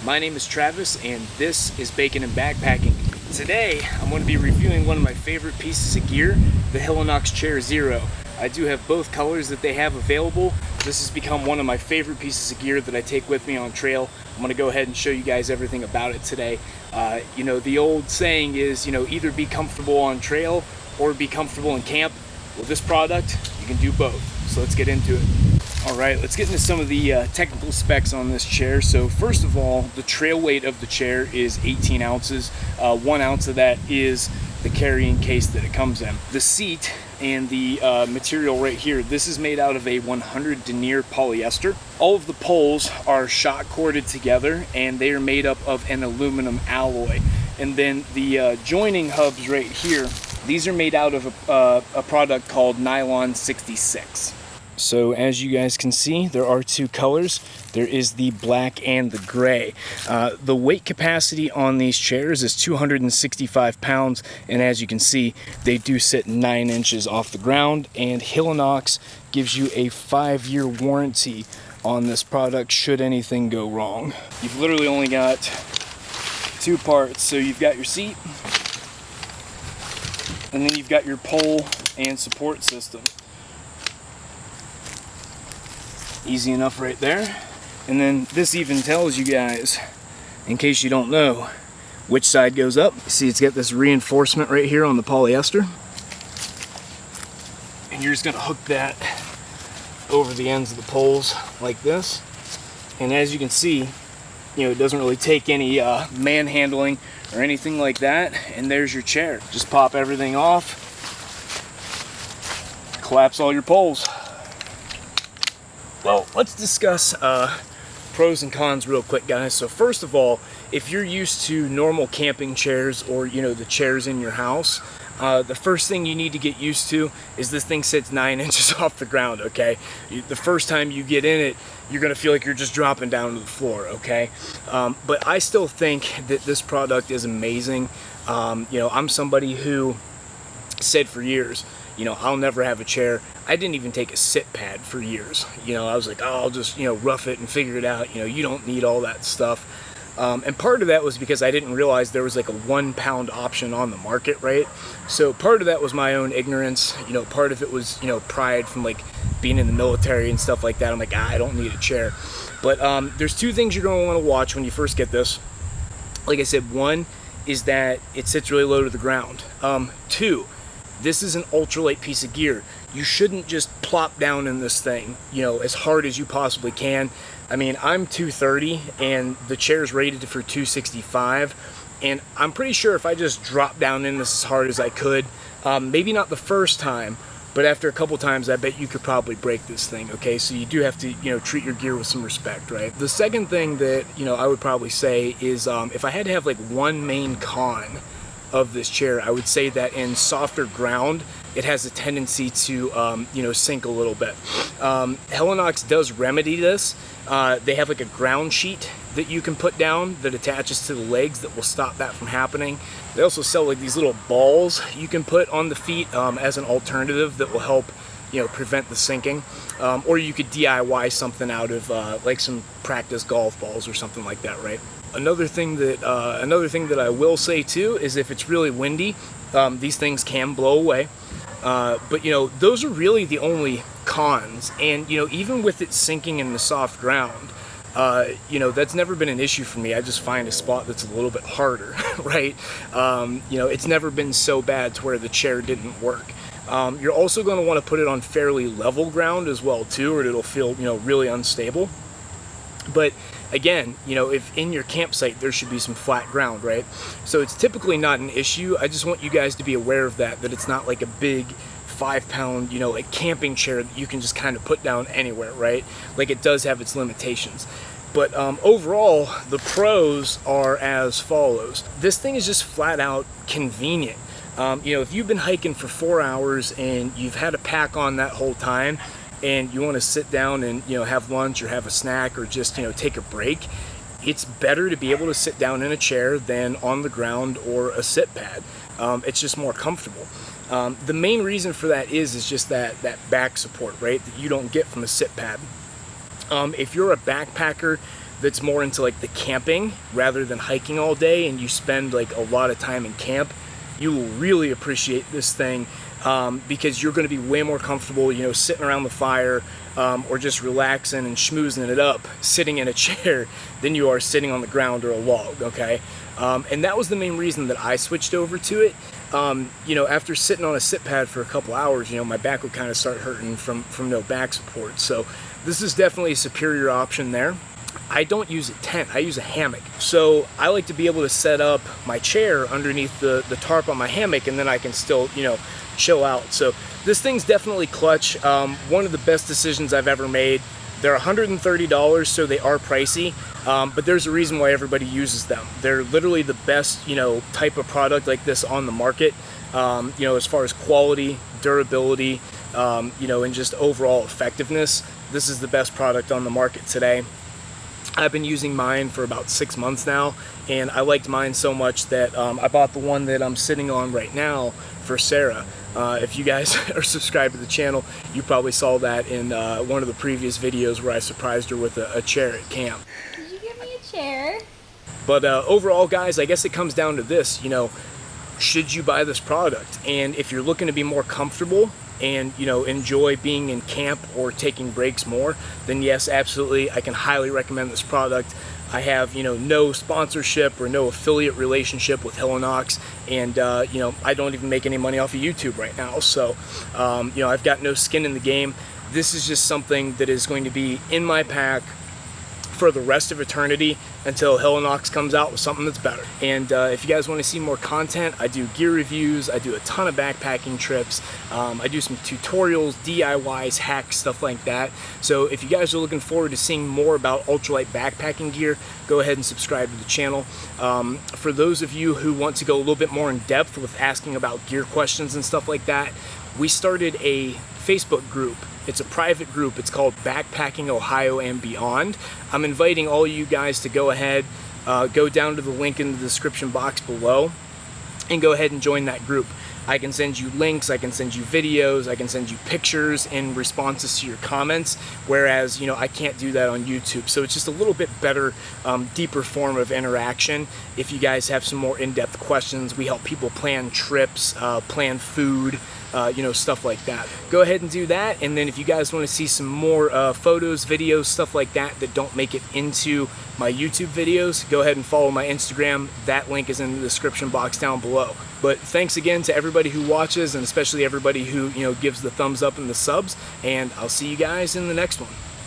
My name is Travis and this is Bacon and Backpacking. Today I'm going to be reviewing one of my favorite pieces of gear, the Helinox Chair Zero. I do have both colors that they have available. This has become one of my favorite pieces of gear that I take with me on trail. I'm going to go ahead and show you guys everything about it today. The old saying is, either be comfortable on trail or be comfortable in camp. Well, this product, you can do both. So let's get into it. All right, let's get into some of the technical specs on this chair. So first of all, the trail weight of the chair is 18 ounces. 1 ounce of that is the carrying case that it comes in. The seat and the material right here, this is made out of a 100 denier polyester. All of the poles are shot corded together and they are made up of an aluminum alloy. And then the joining hubs right here, these are made out of a product called nylon 66. So as you guys can see, there are two colors. There is the black and the gray. The weight capacity on these chairs is 265 pounds, and as you can see, they do sit 9 inches off the ground, and Helinox gives you a 5-year warranty on this product should anything go wrong. You've literally only got 2 parts. So you've got your seat, and then you've got your pole and support system. Easy enough right there. And then this even tells you guys, in case you don't know, which side goes up. You see it's got this reinforcement right here on the polyester. And you're just gonna hook that over the ends of the poles like this. And as you can see, it doesn't really take any manhandling or anything like that. And there's your chair. Just pop everything off, collapse all your poles. Well, let's discuss pros and cons real quick, guys. So first of all, if you're used to normal camping chairs or, the chairs in your house, the first thing you need to get used to is this thing sits 9 inches off the ground, okay? The first time you get in it, you're gonna feel like you're just dropping down to the floor, okay? But I still think that this product is amazing. I'm somebody who said for years, I'll never have a chair. I didn't even take a sit pad for years. I was like, oh, I'll just, rough it and figure it out. You don't need all that stuff. And part of that was because I didn't realize there was like a 1 pound option on the market, right? So part of that was my own ignorance. Part of it was, pride from like being in the military and stuff like that. I'm like, I don't need a chair. But there's 2 things you're going to want to watch when you first get this. Like I said, 1 is that it sits really low to the ground. 2, this is an ultralight piece of gear. You shouldn't just plop down in this thing, as hard as you possibly can. I mean, I'm 230 and the chair's rated for 265, and I'm pretty sure if I just dropped down in this as hard as I could, maybe not the first time, but after a couple times, I bet you could probably break this thing, okay? So you do have to, treat your gear with some respect, right? The second thing that, I would probably say is if I had to have like one main con of this chair, I would say that in softer ground, it has a tendency to, sink a little bit. Helinox does remedy this. They have like a ground sheet that you can put down that attaches to the legs that will stop that from happening. They also sell like these little balls you can put on the feet as an alternative that will help, prevent the sinking. Or you could DIY something out of like some practice golf balls or something like that, right? Another thing that I will say too is if it's really windy, these things can blow away. But those are really the only cons. And even with it sinking in the soft ground, that's never been an issue for me. I just find a spot that's a little bit harder, right? It's never been so bad to where the chair didn't work. You're also going to want to put it on fairly level ground as well too, or it'll feel really unstable. But again, if in your campsite there should be some flat ground, right? So it's typically not an issue. I just want you guys to be aware of that it's not like a big 5 pound, like camping chair that you can just kind of put down anywhere, right? Like it does have its limitations. But overall, the pros are as follows. This thing is just flat out convenient. If you've been hiking for 4 hours and you've had a pack on that whole time, and you want to sit down and have lunch or have a snack or just take a break, it's better to be able to sit down in a chair than on the ground or a sit pad. It's just more comfortable. The main reason for that is just that back support, right, that you don't get from a sit pad. If you're a backpacker that's more into like the camping rather than hiking all day, and you spend like a lot of time in camp, you will really appreciate this thing, because you're going to be way more comfortable, you know, sitting around the fire, or just relaxing and schmoozing it up sitting in a chair than you are sitting on the ground or a log, okay? And that was the main reason that I switched over to it. You know, after sitting on a sit pad for a couple hours, you know, my back would kind of start hurting from no back support. So this is definitely a superior option there. I don't use a tent, I use a hammock. So I like to be able to set up my chair underneath the tarp on my hammock, and then I can still, you know, chill out. So this thing's definitely clutch. One of the best decisions I've ever made. They're $130, so they are pricey, but there's a reason why everybody uses them. They're literally the best, you know, type of product like this on the market, you know, as far as quality, durability, you know, and just overall effectiveness. This is the best product on the market today. I've been using mine for about 6 months now, and I liked mine so much that I bought the one that I'm sitting on right now for Sarah. If you guys are subscribed to the channel, you probably saw that in one of the previous videos where I surprised her with a chair at camp. Did you give me a chair? But overall, guys, I guess it comes down to this, you know, should you buy this product? And if you're looking to be more comfortable and, you know, enjoy being in camp or taking breaks more, then yes, absolutely, I can highly recommend this product. I have, you know, no sponsorship or no affiliate relationship with Helinox, and you know, I don't even make any money off of YouTube right now, so you know, I've got no skin in the game. This is just something that is going to be in my pack for the rest of eternity until Helinox comes out with something that's better. And if you guys want to see more content, I do gear reviews, I do a ton of backpacking trips, I do some tutorials, DIYs, hacks, stuff like that. So if you guys are looking forward to seeing more about ultralight backpacking gear, go ahead and subscribe to the channel. For those of you who want to go a little bit more in depth with asking about gear questions and stuff like that, we started a Facebook group. It's a private group. It's called Backpacking Ohio and Beyond. I'm inviting all you guys to go ahead, go down to the link in the description box below, and go ahead and join that group. I can send you links, I can send you videos, I can send you pictures in responses to your comments, whereas, you know, I can't do that on YouTube. So it's just a little bit better, deeper form of interaction. If you guys have some more in-depth questions, we help people plan trips, plan food, you know, stuff like that. Go ahead and do that, and then if you guys want to see some more photos, videos, stuff like that that don't make it into my YouTube videos, go ahead and follow my Instagram. That link is in the description box down below. But thanks again to everybody who watches, and especially everybody who, you know, gives the thumbs up and the subs, and I'll see you guys in the next one.